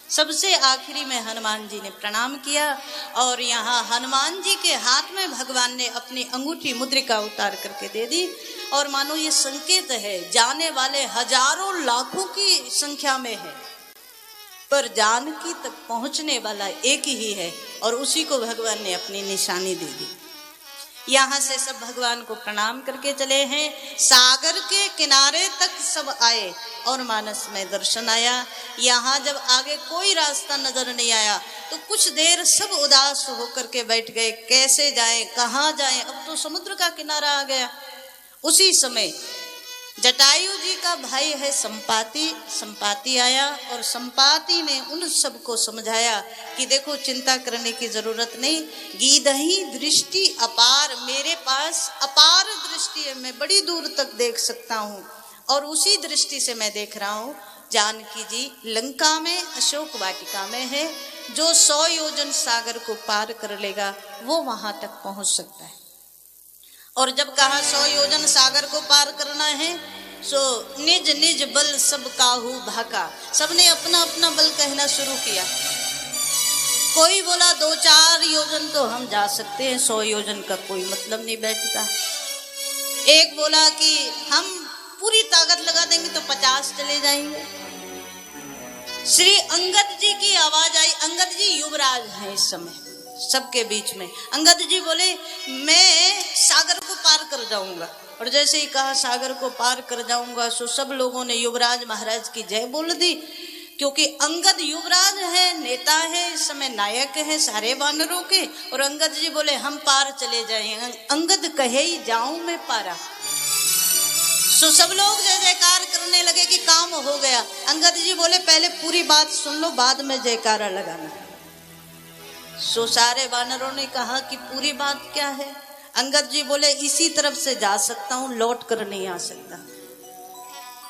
सबसे आखिरी में हनुमान जी ने प्रणाम किया और यहाँ हनुमान जी के हाथ में भगवान ने अपनी अंगूठी मुद्रिका उतार करके दे दी। और मानो ये संकेत है, जाने वाले हजारों लाखों की संख्या में है, पर जानकी तक पहुंचने वाला एक ही है और उसी को भगवान ने अपनी निशानी दे दी। यहाँ से सब भगवान को प्रणाम करके चले हैं। सागर के किनारे तक सब आए और मानस में दर्शन आया। यहाँ जब आगे कोई रास्ता नजर नहीं आया तो कुछ देर सब उदास होकर के बैठ गए, कैसे जाएं, कहाँ जाएं, अब तो समुद्र का किनारा आ गया। उसी समय जटायु जी का भाई है संपाति, संपाति आया और संपाति ने उन सबको समझाया कि देखो चिंता करने की जरूरत नहीं, गीधही दृष्टि अपार, मेरे पास अपार दृष्टि है, मैं बड़ी दूर तक देख सकता हूँ। और उसी दृष्टि से मैं देख रहा हूँ जानकी जी लंका में अशोक वाटिका में है, जो 100 योजन सागर को पार कर लेगा वो वहां तक पहुंच सकता है। और जब कहा 100 योजन सागर को पार करना है, सो निज निज बल सब काहू भाका, सबने अपना अपना बल कहना शुरू किया। कोई बोला 2-4 योजन तो हम जा सकते हैं, 100 योजन का कोई मतलब नहीं बैठता। एक बोला कि हम पूरी ताकत लगा देंगे तो 50 चले जाएंगे। श्री अंगद जी की आवाज आई, अंगद जी युवराज हैं इस समय सबके बीच में। अंगद जी बोले मैं सागर को पार कर जाऊंगा। और जैसे ही कहा सागर को पार कर जाऊंगा, सो सब लोगों ने युवराज महाराज की जय बोल दी, क्योंकि अंगद युवराज है, नेता है, इस समय नायक है सारे वानरों के। और अंगद जी बोले हम पार चले जाएंगे। अंगद कहे ही जाऊं मैं पारा। सो सब लोग जय जयकार करने लगे कि काम हो गया। अंगद जी बोले पहले पूरी बात सुन लो, बाद में जयकारा लगाना। सो सारे वानरों ने कहा कि पूरी बात क्या है? अंगद जी बोले इसी तरफ से जा सकता हूँ, लौट कर नहीं आ सकता।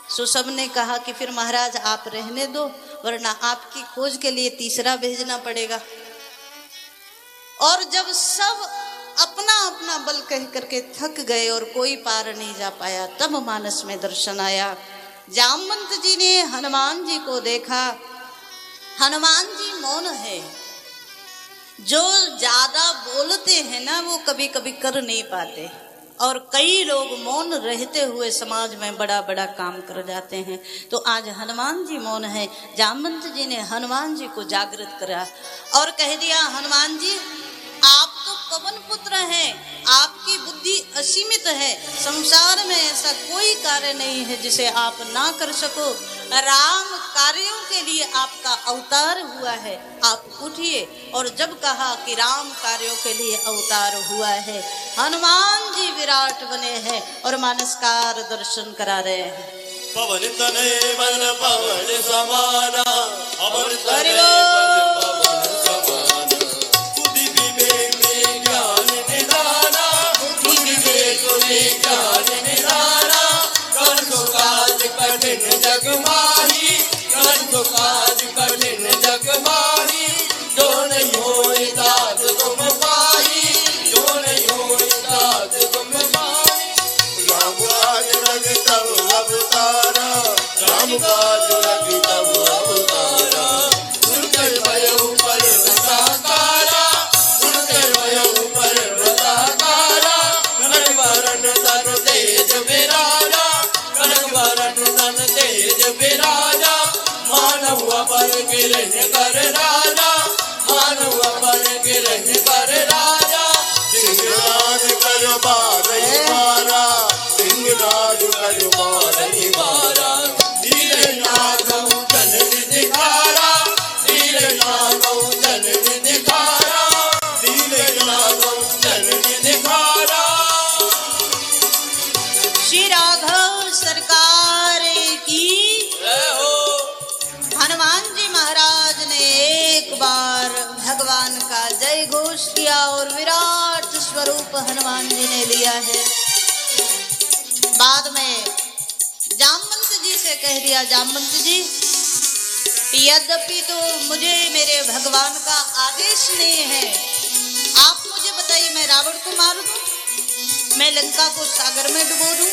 सो सब ने कहा कि फिर महाराज आप रहने दो, वरना आपकी खोज के लिए तीसरा भेजना पड़ेगा। और जब सब अपना अपना बल कह करके थक गए और कोई पार नहीं जा पाया, तब मानस में दर्शन आया। जामवंत जी ने हनुमान जी को देखा। हनुमान जी मौन है, जो ज्यादा बोलते हैं ना वो कभी कभी कर नहीं पाते, और कई लोग मौन रहते हुए समाज में बड़ा बड़ा काम कर जाते हैं। तो आज हनुमान जी मौन है। जामवंत जी ने हनुमान जी को जागृत करा और कह दिया, हनुमान जी आप तो पवन पुत्र हैं, आपकी बुद्धि असीमित है, संसार में ऐसा कोई कार्य नहीं है जिसे आप ना कर सको। राम कार्यों के लिए आपका अवतार हुआ है, आप उठिए। और जब कहा कि राम कार्यों के लिए अवतार हुआ है, हनुमान जी विराट बने हैं और मानसकार दर्शन करा रहे हैं। पवन तनय बल पवन समाना, अमर तनय बल पवन समाना, बुद्धि विवेक में ज्ञान निधाना, बुद्धि विवेक में ज्ञान निधाना, कर तो काज कठिन जग माही, कर तो काज कठिन जग माही, जो नहीं होए दात तुम पाही, जो नहीं होए दात तुम पाही। राम काज रग तब अवतारा, राम काज रग तब अवतारा, उनके भयउ पर्वताकारा, उनके भयउ पर्वताकारा, कनक वरण तन तेज विराजा, कनक वरण तन तेज विराजा, मानव पर गिरन कर राजा, मानव पर गिरन कर राजा, सिंहनाद कर बारही मारा, सिंहनाद कर बारही मारा, धीरे नागौ जननि दिखारा, धीरे नागौ जननि दिखारा, धीरे नागौ जननि दिखारा। श्री राघव सरकार की हनुमान जी महाराज ने एक बार भगवान का जय घोष किया और विराट स्वरूप हनुमान जी ने लिया है। बाद में जामवंत जी से कह दिया, जामवंत जी यद्यपि तो मुझे मेरे भगवान का आदेश नहीं है, आप मुझे बताइए मैं रावण को मार दूं? मैं लंका को सागर में डुबो दूं,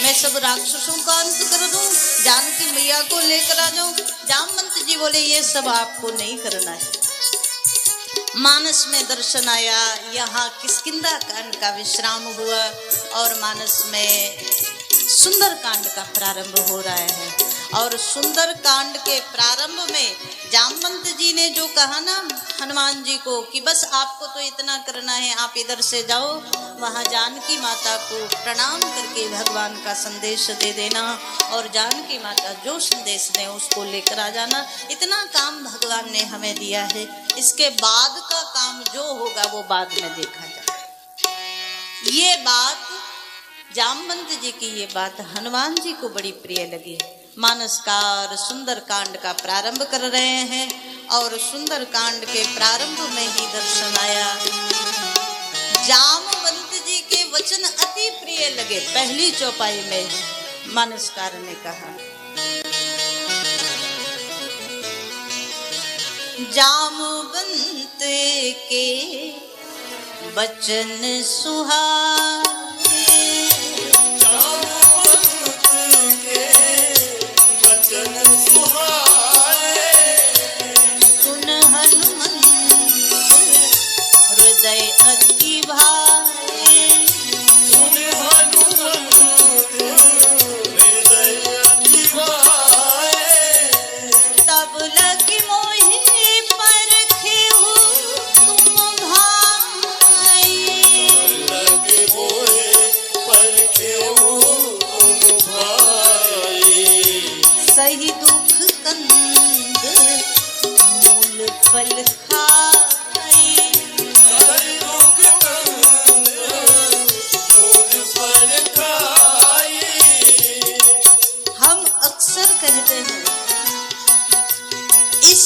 मैं सब राक्षसों का अंत कर दूं, जानकी मैया को लेकर आ जाऊं। जामवंत जी बोले ये सब आपको नहीं करना है। मानस में दर्शन आया, यहाँ किष्किंधा कांड का विश्राम हुआ और मानस में सुंदर कांड का प्रारंभ हो रहा है। और सुंदर कांड के प्रारंभ में जामवंत जी ने जो कहा ना हनुमान जी को कि बस आपको तो इतना करना है, आप इधर से जाओ, वहाँ जानकी माता को प्रणाम करके भगवान का संदेश दे देना और जानकी माता जो संदेश दे उसको लेकर आ जाना। इतना काम भगवान ने हमें दिया है, इसके बाद का काम जो होगा वो बाद में देखा जाए। ये बात जामवंत जी की ये बात हनुमान जी को बड़ी प्रिय लगी। मानस का और सुंदर कांड का प्रारंभ कर रहे हैं और सुंदर कांड के प्रारंभ में ही दर्शन आया। जामवंत जी के वचन अति प्रिय लगे। पहली चौपाई में मानसकार ने कहा, जामवंत के वचन सुहाए, सुन हनुमंत हृदय अति भाए, सुन हनुमंत हृदय अति भाए, तब लगी मोहि परखेहु तुम भाई, लगे मोहे परखेहु तुम भाई, सही दुख कंद मूल फल खाई, सही दुख कंद मूल फल खाई। हम अक्सर कहते हैं इस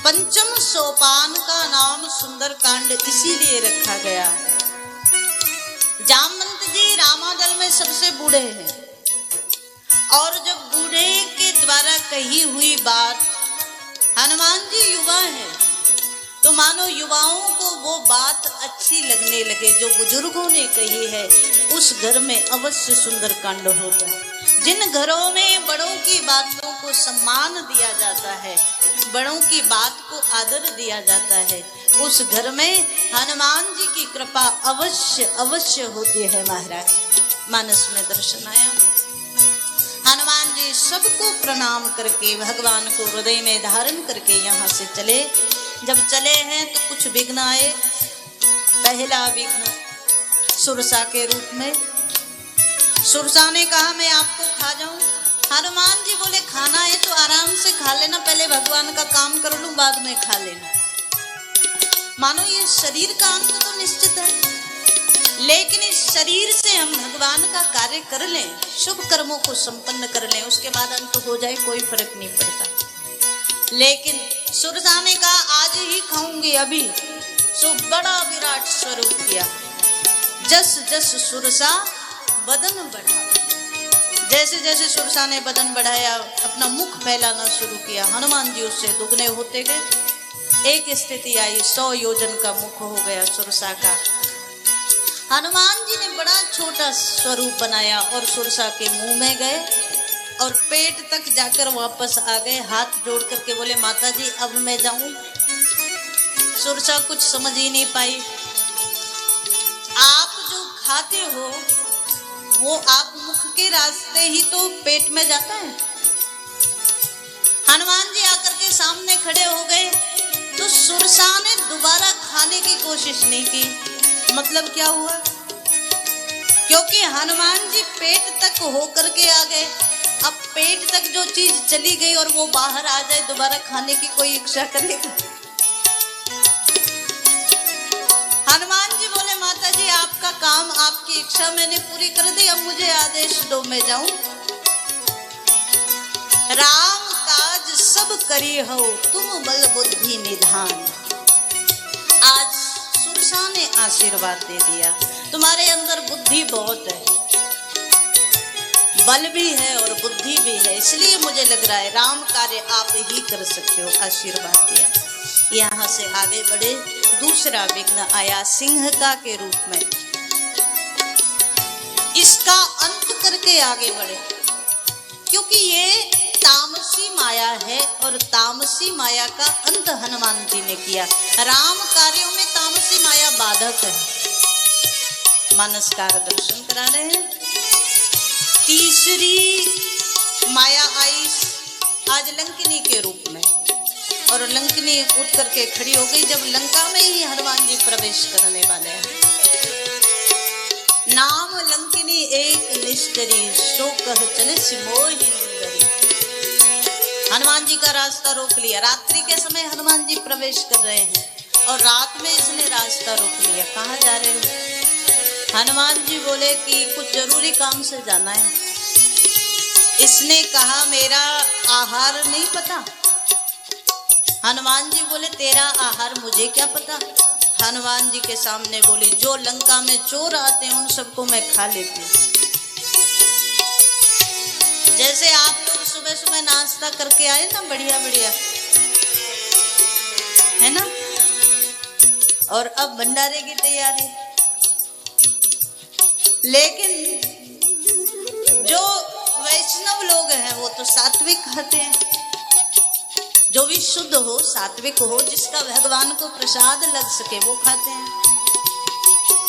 पंचम सोपान का नाम सुंदर कांड इसीलिए रखा गया। जामवंत जी रामादल में सबसे बूढ़े हैं और जब बूढ़े के द्वारा कही हुई बात, हनुमान जी युवा हैं तो मानो युवाओं को वो बात अच्छी लगने लगे जो बुजुर्गों ने कही है, उस घर में अवश्य सुंदर कांड होता है। जिन घरों में बड़ों की बातों को सम्मान दिया जाता है, बड़ों की बात को आदर दिया जाता है, उस घर में हनुमान जी की कृपा अवश्य अवश्य होती है। महाराज मानस में दर्शन आया, हनुमान जी सबको प्रणाम करके भगवान को हृदय में धारण करके यहाँ से चले। जब चले हैं तो कुछ विघ्न आए। पहला विघ्न सुरसा के रूप में। सुरसा ने कहा मैं आपको खा जाऊं। हनुमान जी बोले खाना है तो आराम से खा लेना, पहले भगवान का काम कर लूं बाद में खा लेना। मानो ये शरीर का अंत तो निश्चित है, लेकिन इस शरीर से हम भगवान का कार्य कर लें, शुभ कर्मों को संपन्न कर लें, उसके बाद अंत हो जाए कोई फर्क नहीं पड़ता। लेकिन सुरसा ने कहा आज ही खाऊंगी अभी। सो बड़ा विराट स्वरूप किया। जस जस सुरसा बदन बढ़ा, जैसे जैसे सुरसा ने बदन बढ़ाया अपना मुख फैलाना शुरू किया, हनुमान जी उससे दुगने होते गए। एक स्थिति आई 100 योजन का मुख हो गया सुरसा का। हनुमान जी ने बड़ा छोटा स्वरूप बनाया और सुरसा के मुंह में गए और पेट तक जाकर वापस आ गए। हाथ जोड़ करके बोले माता जी अब मैं जाऊं। सुरसा कुछ समझ ही नहीं पाई। आप जो खाते हो वो आप मुख के रास्ते ही तो पेट में जाता है। हनुमान जी आकर के सामने खड़े हो गए तो सुरसा ने दोबारा खाने की कोशिश नहीं की। मतलब क्या हुआ? क्योंकि हनुमान जी पेट तक होकर के आ गए। अब पेट तक जो चीज चली गई और वो बाहर आ जाए, दोबारा खाने की कोई इच्छा करेगा? हनुमान जी बोले माता जी आपका काम, आपकी इच्छा मैंने पूरी कर दी, अब मुझे आदेश दो मैं जाऊं। राम काज सब करी हो तुम बल बुद्धि निधान। आज सुरसा ने आशीर्वाद दे दिया, तुम्हारे अंदर बुद्धि बहुत है, बल भी है और बुद्धि भी है, इसलिए मुझे लग रहा है राम कार्य आप ही कर सकते हो। आशीर्वाद दिया। यहाँ से आगे बढ़े। दूसरा विघ्न आया सिंह का के रूप में। इसका अंत करके आगे बढ़े, क्योंकि ये तामसी माया है और तामसी माया का अंत हनुमान जी ने किया। राम कार्यों में तामसी माया बाधक है। मानसकार दर्शन करा रहे हैं। तीसरी माया आई आज लंकिनी के रूप में, और लंकिनी उठ करके खड़ी हो गई जब लंका में ही हनुमान जी प्रवेश करने वाले हैं। नाम लंकिनी एक निष्ठरी, सो कह चले सिमोहि निंदरी। हनुमान जी का रास्ता रोक लिया। रात्रि के समय हनुमान जी प्रवेश कर रहे हैं और रात में इसने रास्ता रोक लिया। कहाँ जा रहे हो? हनुमान जी बोले कि कुछ जरूरी काम से जाना है। इसने कहा मेरा आहार नहीं पता। हनुमान जी बोले तेरा आहार मुझे क्या पता। हनुमान जी के सामने बोली जो लंका में चोर आते हैं उन सबको मैं खा लेती हूँ। जैसे आप लोग सुबह सुबह नाश्ता करके आए ना, बढ़िया बढ़िया, है ना, और अब भंडारे की तैयारी। लेकिन जो वैष्णव लोग हैं वो तो सात्विक खाते हैं। जो भी शुद्ध हो, सात्विक हो, जिसका भगवान को प्रसाद लग सके वो खाते हैं।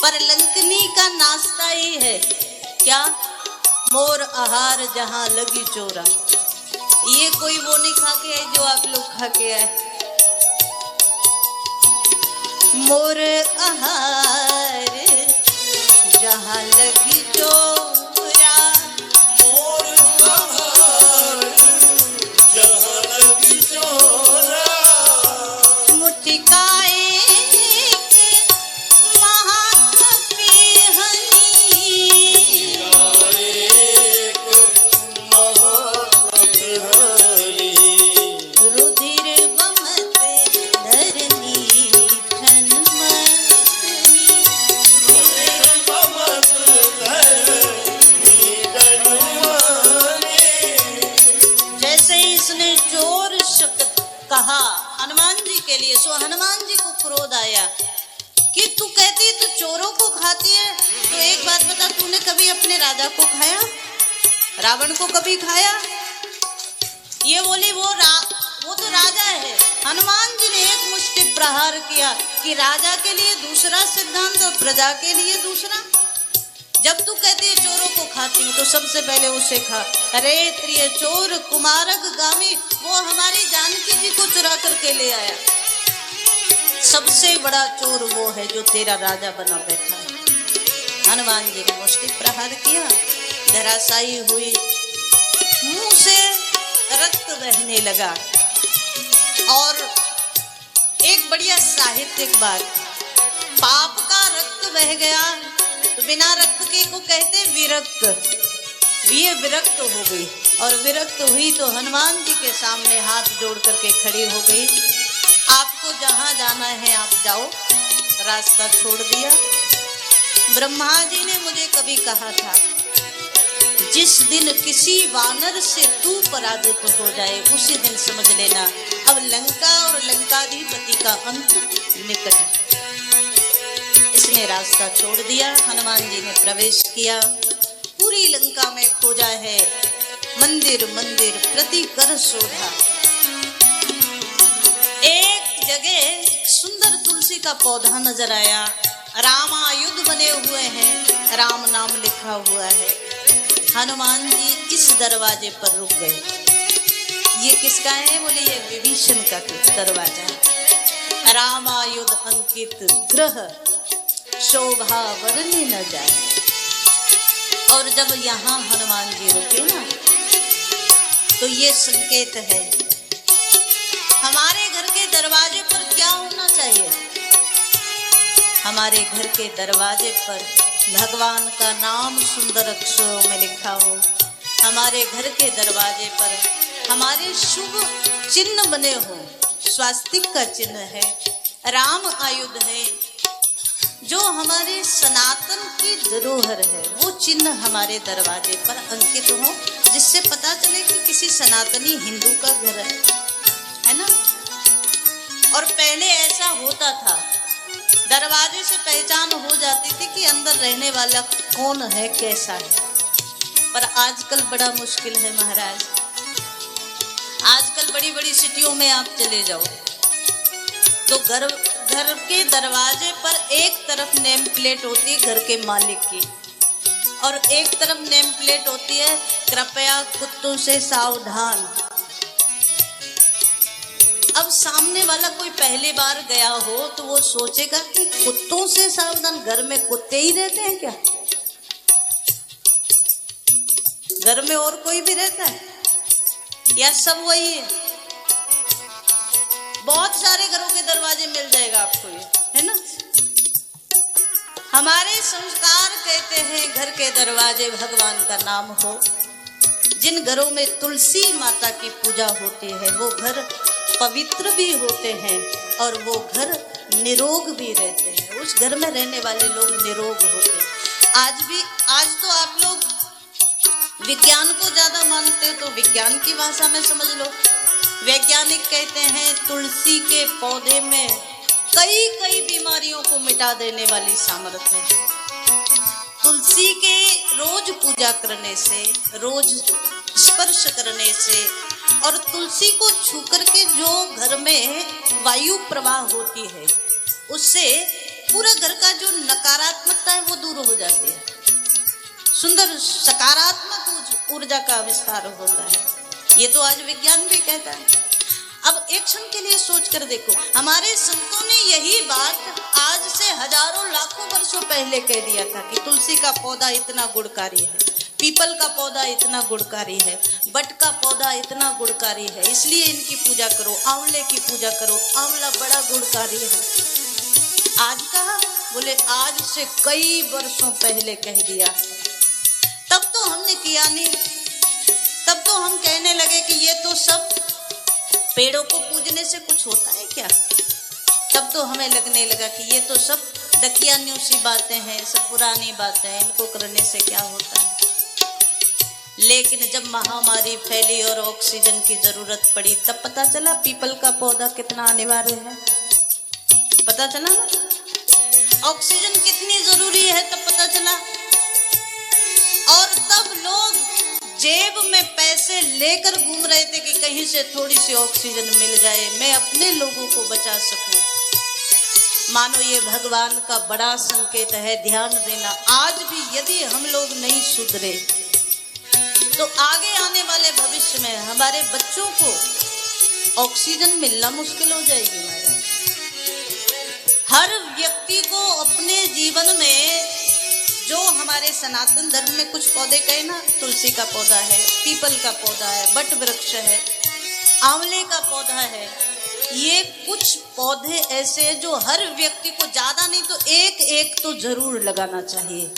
पर लंकनी का नाश्ता ही है क्या? मोर आहार जहां लगी चोरा। ये कोई वो नहीं खा के आए जो आप लोग खा के आए। मोर आहार जहां लगी चोरा, मोर आहार जहां लगी चोरा। मुट्ठी का एक महाकपि हनी, एक महाकपि हरि। रुधिर बमत धरनी ठन मस्तनी। रुधिर बमत धरनी धनुमानी। जैसे ही इसने चोर शब्द कहा हनुमान जी के लिए, सो हनुमान जी को क्रोध आया कि तू कहती तू चोरों को खाती है, तो एक बात बता, तूने कभी अपने राजा को खाया? रावण को कभी खाया? ये बोली वो तो राजा है। हनुमान जी ने एक मुष्टि प्रहार किया कि राजा के लिए दूसरा सिद्धांत और प्रजा के लिए दूसरा। जब तू कहती है चोरों को खाती हूँ तो सबसे पहले उसे खा। अरे प्रिय चोर कुमारक गामी, वो हमारी जानकी जी को चुरा करके ले आया। सबसे बड़ा चोर वो है जो तेरा राजा बना बैठा है। हनुमान जी ने मुष्टि प्रहार किया, धराशायी हुई, मुंह से रक्त बहने लगा। और एक बढ़िया साहित्यिक बात, पाप का रक्त बह गया तो बिना रक्त के को कहते विरक्त। ये विरक्त हो गई, और विरक्त हुई तो हनुमान जी के सामने हाथ जोड़ करके खड़ी हो गई। आपको जहां जाना है आप जाओ, रास्ता छोड़ दिया। ब्रह्मा जी ने मुझे कभी कहा था, जिस दिन किसी वानर से तू पराजित हो जाए उसी दिन समझ लेना अब लंका और लंकाधिपति का अंत निकट है। इसने रास्ता छोड़ दिया। हनुमान जी ने प्रवेश किया, पूरी लंका में खोजा है, मंदिर मंदिर प्रति कर शोधा। एक जगह सुंदर तुलसी का पौधा नजर आया, रामायुध बने हुए हैं, राम नाम लिखा हुआ है। हनुमान जी इस दरवाजे पर रुक गए। ये किसका है? बोले ये विभीषण का दरवाजा। रामायुध अंकित ग्रह, शोभा वर्णि न जाए। और जब यहाँ हनुमान जी रुके ना, तो ये संकेत है हमारे घर के दरवाजे पर क्या होना चाहिए। हमारे घर के दरवाजे पर भगवान का नाम सुंदर अक्षरों में लिखा हो। हमारे घर के दरवाजे पर हमारे शुभ चिन्ह बने हो। स्वास्तिक का चिन्ह है, राम आयुध है, जो हमारे सनातन की धरोहर है, वो चिन्ह हमारे दरवाजे पर अंकित हो, जिससे पता चले कि किसी सनातनी हिंदू का घर है ना। और पहले ऐसा होता था दरवाजे से पहचान हो जाती थी कि अंदर रहने वाला कौन है, कैसा है। पर आजकल बड़ा मुश्किल है महाराज। आजकल बड़ी बड़ी सिटियों में आप चले जाओ तो घर के दरवाजे पर एक तरफ नेम प्लेट होती है घर के मालिक की, और एक तरफ नेम प्लेट होती है कृपया कुत्तों से सावधान। अब सामने वाला कोई पहली बार गया हो तो वो सोचेगा कि कुत्तों से सावधान, घर में कुत्ते ही रहते हैं क्या? घर में और कोई भी रहता है या सब वही है? बहुत सारे घरों के दरवाजे मिल जाएगा आपको, ये है ना। हमारे संस्कार कहते हैं घर के दरवाजे भगवान का नाम हो। जिन घरों में तुलसी माता की पूजा होती है वो घर पवित्र भी होते हैं और वो घर निरोग भी रहते हैं। उस घर में रहने वाले लोग निरोग होते हैं। आज तो आप लोग विज्ञान को ज्यादा मानते तो विज्ञान की भाषा में समझ लो। वैज्ञानिक कहते हैं तुलसी के पौधे में कई बीमारियों को मिटा देने वाली सामर्थ्य है। तुलसी के रोज पूजा करने से, रोज स्पर्श करने से और तुलसी को छू करके जो घर में वायु प्रवाह होती है उससे पूरा घर का जो नकारात्मकता है वो दूर हो जाती है। सुंदर सकारात्मक ऊर्जा का विस्तार होता है। ये तो आज विज्ञान भी कहता है। अब एक क्षण के लिए सोच कर देखो, हमारे संतों ने यही बात आज से हजारों लाखों वर्षों पहले कह दिया था कि तुलसी का पौधा इतना गुणकारी है, पीपल का पौधा इतना गुणकारी है, बट का पौधा इतना गुणकारी है, इसलिए इनकी पूजा करो, आंवले की पूजा करो, आंवला बड़ा गुणकारी है। आज कहा? बोले आज से कई वर्षों पहले कह दिया। तब तो हमने किया नहीं। तब तो हम कहने लगे कि ये तो सब पेड़ों को पूजने से कुछ होता है क्या? तब तो हमें लगने लगा कि ये तो सब डकियानियों सी बातें हैं, सब पुरानी बातें हैं, इनको करने से क्या होता है। लेकिन जब महामारी फैली और ऑक्सीजन की जरूरत पड़ी तब पता चला पीपल का पौधा कितना अनिवार्य है। पता चला ना ऑक्सीजन कितनी जरूरी है, तब पता चला। और तब लोग जेब में पैसे लेकर घूम रहे थे कि कहीं से थोड़ी सी ऑक्सीजन मिल जाए, मैं अपने लोगों को बचा सकूं। मानो ये भगवान का बड़ा संकेत है, ध्यान देना। आज भी यदि हम लोग नहीं सुधरे तो आगे आने वाले भविष्य में हमारे बच्चों को ऑक्सीजन मिलना मुश्किल हो जाएगी। महाराज, हर व्यक्ति को अपने जीवन में जो हमारे सनातन धर्म में कुछ पौधे कहे ना, तुलसी का पौधा है, पीपल का पौधा है, बट वृक्ष है, आंवले का पौधा है, ये कुछ पौधे ऐसे जो हर व्यक्ति को ज्यादा नहीं तो एक तो जरूर लगाना चाहिए।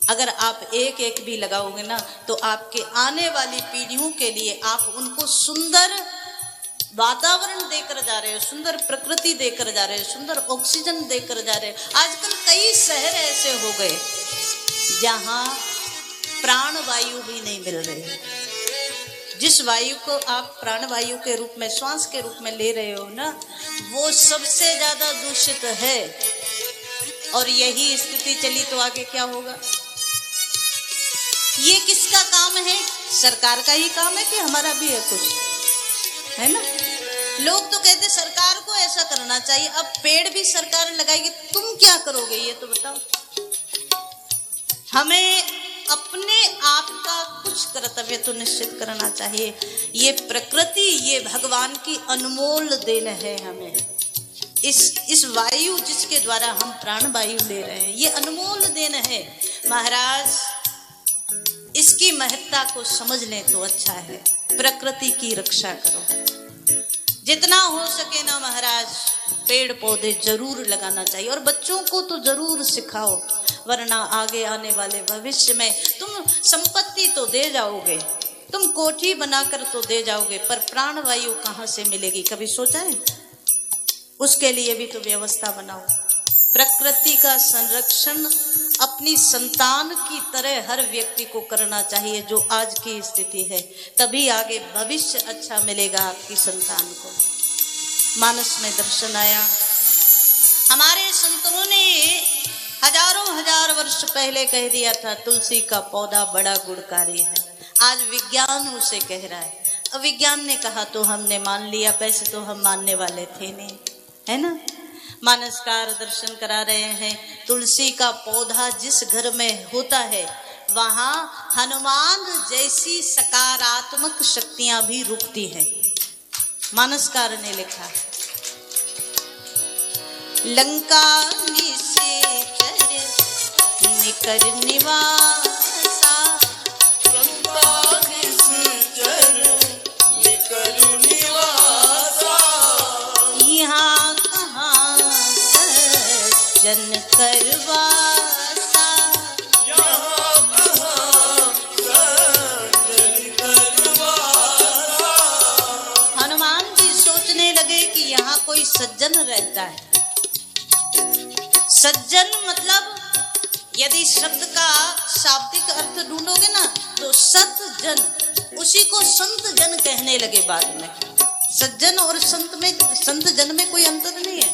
अगर आप एक भी लगाओगे ना तो आपके आने वाली पीढ़ियों के लिए आप उनको सुंदर वातावरण देकर जा रहे हो, सुंदर प्रकृति देकर जा रहे हो, सुंदर ऑक्सीजन देकर जा रहे हो। आजकल कई शहर ऐसे हो गए जहां प्राण वायु भी नहीं मिल रही। जिस वायु को आप प्राण वायु के रूप में, श्वास के रूप में ले रहे हो ना, वो सबसे ज्यादा दूषित है। और यही स्थिति चली तो आगे क्या होगा? ये किसका काम है? सरकार का ही काम है कि हमारा भी है कुछ, है ना। लोग तो कहते सरकार को ऐसा करना चाहिए। अब पेड़ भी सरकार लगाएगी, तुम क्या करोगे ये तो बताओ। हमें अपने आप का कुछ कर्तव्य तो निश्चित करना चाहिए। ये प्रकृति, ये भगवान की अनमोल देन है हमें। इस वायु जिसके द्वारा हम प्राण वायु ले रहे हैं, ये अनमोल देन है। महाराज, इसकी महत्ता को समझ लें तो अच्छा है। प्रकृति की रक्षा करो जितना हो सके ना महाराज। पेड़ पौधे जरूर लगाना चाहिए और बच्चों को तो जरूर सिखाओ, वरना आगे आने वाले भविष्य में तुम संपत्ति तो दे जाओगे, तुम कोठी बनाकर तो दे जाओगे, पर प्राण वायु कहाँ से मिलेगी? कभी सोचा है? उसके लिए भी तो व्यवस्था बनाओ। प्रकृति का संरक्षण अपनी संतान की तरह हर व्यक्ति को करना चाहिए जो आज की स्थिति है, तभी आगे भविष्य अच्छा मिलेगा आपकी संतान को। मानस में दर्शन आया, हमारे संतों ने हजारों हजार वर्ष पहले कह दिया था तुलसी का पौधा बड़ा गुणकारी है। आज विज्ञान उसे कह रहा है। अब विज्ञान ने कहा तो हमने मान लिया, पैसे तो हम मानने वाले थे नहीं, है ना। मानसकार दर्शन करा रहे हैं। तुलसी का पौधा जिस घर में होता है वहां हनुमान जैसी सकारात्मक शक्तियां भी रुकती हैं। मानसकार ने लिखा, लंका निशाचर निकर निवासा, लंका निशाचर निकर निवासा, यहाँ कहाँ सज्जन करवासा, यहाँ कहाँ सज्जन करवासा। हनुमान जी सोचने लगे कि यहाँ कोई सज्जन रहता है। सज्जन मतलब यदि शब्द का शाब्दिक अर्थ ढूंढोगे ना तो सत जन, उसी को संत जन कहने लगे बाद में। सज्जन और संत जन में कोई अंतर नहीं है।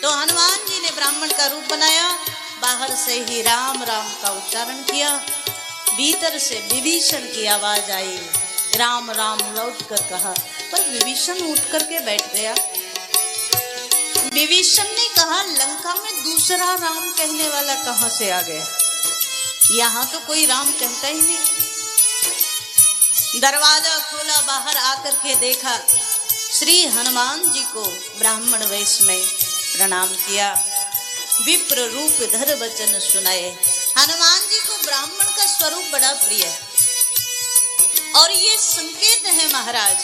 तो हनुमान जी ने ब्राह्मण का रूप बनाया, बाहर से ही राम राम का उच्चारण किया, भीतर से विभीषण की आवाज आई, राम राम लौट कर कहा, पर विभीषण उठ करके बैठ गया। विभीषण ने कहा, लंका में दूसरा राम कहने वाला कहां से आ गया, यहां तो कोई राम कहता ही नहीं। दरवाजा खोला, बाहर आकर के देखा, श्री हनुमान जी को ब्राह्मण वेश में प्रणाम किया, विप्र रूप धर वचन सुनाए। हनुमान जी को ब्राह्मण का स्वरूप बड़ा प्रिय है और ये संकेत है महाराज,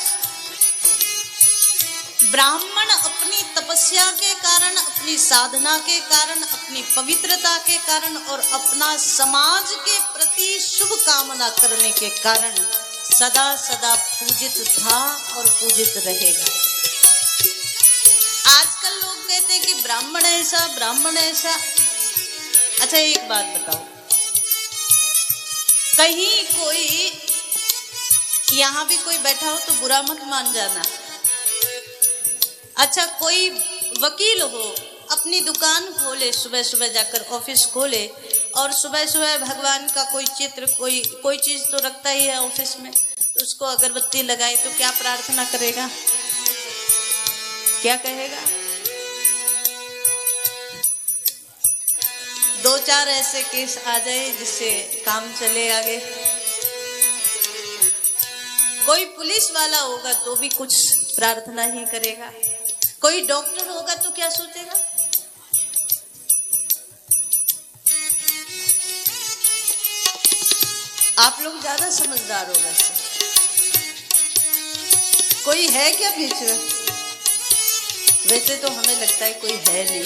ब्राह्मण अपनी तपस्या के कारण, अपनी साधना के कारण, अपनी पवित्रता के कारण और अपना समाज के प्रति शुभ कामना करने के कारण सदा सदा पूजित था और पूजित रहेगा। आजकल लोग कहते हैं कि ब्राह्मण ऐसा, ब्राह्मण ऐसा। अच्छा एक बात बताओ, कहीं कोई यहाँ भी कोई बैठा हो तो बुरा मत मान जाना। अच्छा कोई वकील हो, अपनी दुकान खोले, सुबह सुबह जाकर ऑफिस खोले और सुबह सुबह भगवान का कोई चित्र, कोई चीज तो रखता ही है ऑफिस में, तो उसको अगरबत्ती लगाए तो क्या प्रार्थना करेगा, क्या कहेगा? दो चार ऐसे केस आ जाए जिससे काम चले आगे। कोई पुलिस वाला होगा तो भी कुछ प्रार्थना ही करेगा, कोई डॉक्टर होगा तो क्या सोचेगा? आप लोग ज्यादा समझदार हो वैसे। कोई है क्या बीच में? वैसे तो हमें लगता है कोई है नहीं,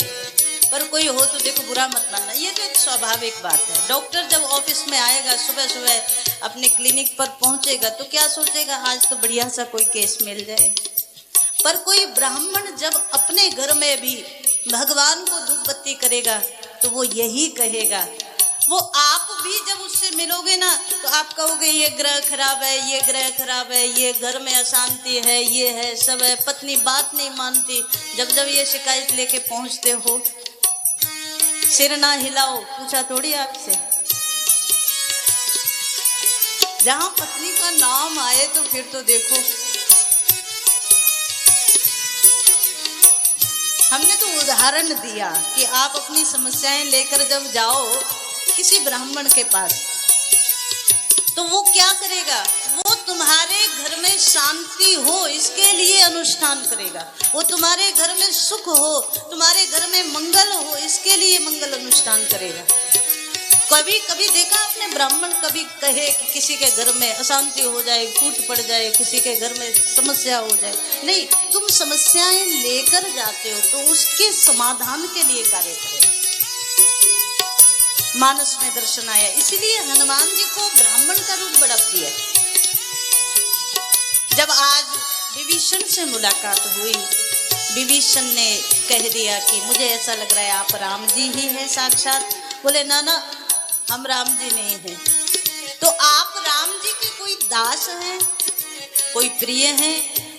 पर कोई हो तो देखो बुरा मत मानना, ये तो एक स्वाभाविक बात है। डॉक्टर जब ऑफिस में आएगा, सुबह सुबह अपने क्लिनिक पर पहुंचेगा तो क्या सोचेगा, आज तो बढ़िया सा कोई केस मिल जाए। पर कोई ब्राह्मण जब अपने घर में भी भगवान को धूप बत्ती करेगा तो वो यही कहेगा। वो आप भी जब उससे मिलोगे ना तो आप कहोगे ये ग्रह खराब है, ये ग्रह खराब है, ये घर में अशांति है, ये है सब है, पत्नी बात नहीं मानती। जब जब ये शिकायत लेके पहुंचते हो, सिर ना हिलाओ, पूछा थोड़ी आपसे। जहां पत्नी का नाम आए तो फिर तो देखो। हमने तो उदाहरण दिया कि आप अपनी समस्याएं लेकर जब जाओ किसी ब्राह्मण के पास तो वो क्या करेगा, वो तुम्हारे घर में शांति हो इसके लिए अनुष्ठान करेगा, वो तुम्हारे घर में सुख हो, तुम्हारे घर में मंगल हो इसके लिए मंगल अनुष्ठान करेगा। कभी कभी देखा आपने ब्राह्मण कभी कहे कि किसी के घर में अशांति हो जाए, फूट पड़ जाए, किसी के घर में समस्या हो जाए? नहीं, तुम समस्याएं लेकर जाते हो तो उसके समाधान के लिए कार्य करेगा। मानस में दर्शन आया, इसलिए हनुमान जी को ब्राह्मण का रूप बड़ा प्रिय है। जब आज विभीषण से मुलाकात हुई, विभीषण ने कह दिया कि मुझे ऐसा लग रहा है आप राम जी ही हैं साक्षात। बोले ना ना, हम राम जी नहीं हैं। तो आप राम जी के कोई दास हैं, कोई प्रिय हैं?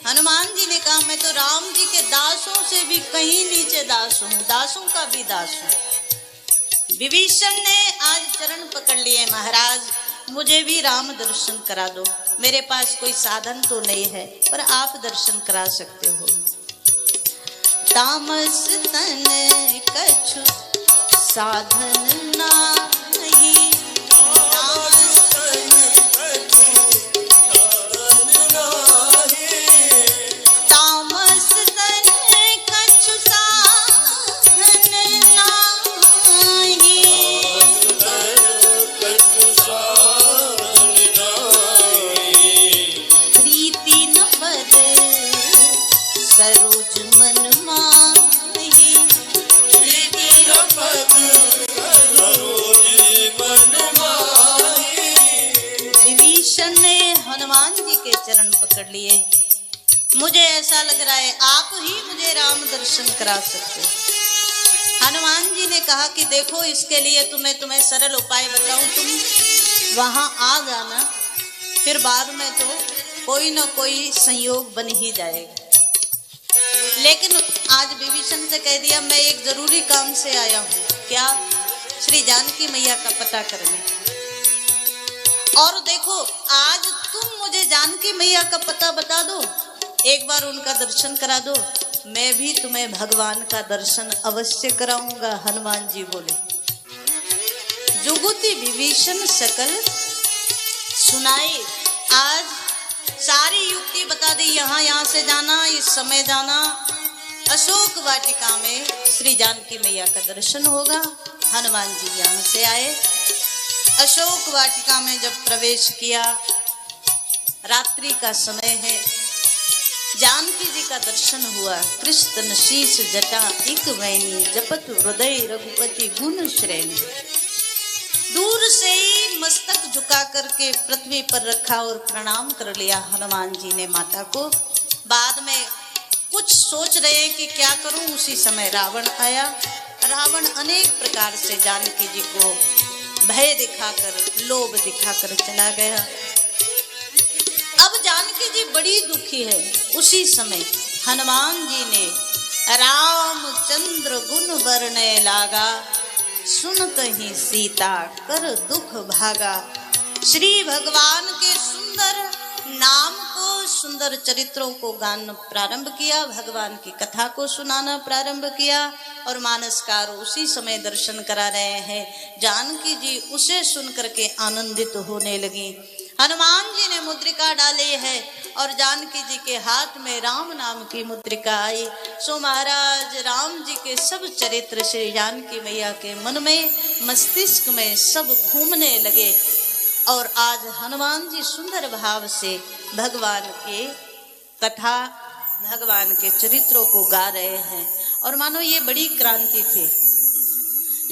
हनुमान जी ने कहा मैं तो राम जी के दासों से भी कहीं नीचे दास हूँ, दासों का भी दास हूँ। विभीषण ने आज चरण पकड़ लिए, महाराज मुझे भी राम दर्शन करा दो। मेरे पास कोई साधन तो नहीं है पर आप दर्शन करा सकते हो। तामस तन कछु साधन नाही, तामस तन तामस तन कछु साधन नाही, प्रीति न पद सरोज मन माही, प्रीति न पद सरोज मन माही। विभीषण ने हनुमान जी के चरण पकड़ लिए। मुझे ऐसा लग रहा है आप ही मुझे राम दर्शन करा सकते हो। हनुमान जी ने कहा कि देखो इसके लिए तुम्हें सरल उपाय बताऊं, तुम वहां आ जाना, फिर बाद में तो कोई ना कोई संयोग बन ही जाएगा। लेकिन आज विभीषण से कह दिया मैं एक जरूरी काम से आया हूँ। क्या? श्री जानकी मैया का पता करने। और देखो आज तुम मुझे जानकी मैया का पता बता दो, एक बार उनका दर्शन करा दो, मैं भी तुम्हें भगवान का दर्शन अवश्य कराऊंगा। हनुमान जी बोले। जुगुति विभीषण सकल सुनाई। आज सारी युक्ति बता दी, यहाँ से जाना, इस समय जाना, अशोक वाटिका में श्री जानकी मैया का दर्शन होगा। हनुमान जी यहाँ से आए, अशोक वाटिका में जब प्रवेश किया, रात्रि का समय है, जानकी जी का दर्शन हुआ। कृष्ण शीश जटा इक वैनी, जपत हृदय रघुपति गुण श्रेणी। दूर से ही मस्तक झुका करके पृथ्वी पर रखा और प्रणाम कर लिया हनुमान जी ने माता को। बाद में कुछ सोच रहे हैं कि क्या करूं, उसी समय रावण आया। रावण अनेक प्रकार से जानकी जी को भय दिखाकर, लोभ दिखाकर चला गया। अब जानकी जी बड़ी दुखी है। उसी समय हनुमान जी ने रामचंद्र गुण वर्णे लागा, सुनत ही सीता कर दुख भागा। श्री भगवान के सुंदर नाम को, सुंदर चरित्रों को गाना प्रारंभ किया, भगवान की कथा को सुनाना प्रारंभ किया और मानसकार उसी समय दर्शन करा रहे हैं। जानकी जी उसे सुन करके आनंदित होने लगी। हनुमान जी ने मुद्रिका डाली है और जानकी जी के हाथ में राम नाम की मुद्रिका आई। सो महाराज राम जी के सब चरित्र श्री जानकी मैया के मन में, मस्तिष्क में सब घूमने लगे। और आज हनुमान जी सुंदर भाव से भगवान के कथा, भगवान के चरित्रों को गा रहे हैं। और मानो ये बड़ी क्रांति थी।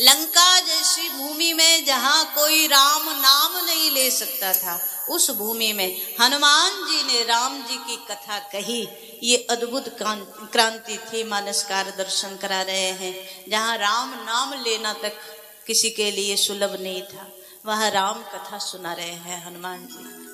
लंका जैसी भूमि में जहाँ कोई राम नाम नहीं ले सकता था, उस भूमि में हनुमान जी ने राम जी की कथा कही। ये अद्भुत क्रांति थी। मानसकार दर्शन करा रहे हैं। जहाँ राम नाम लेना तक किसी के लिए सुलभ नहीं था, वहाँ राम कथा सुना रहे हैं हनुमान जी।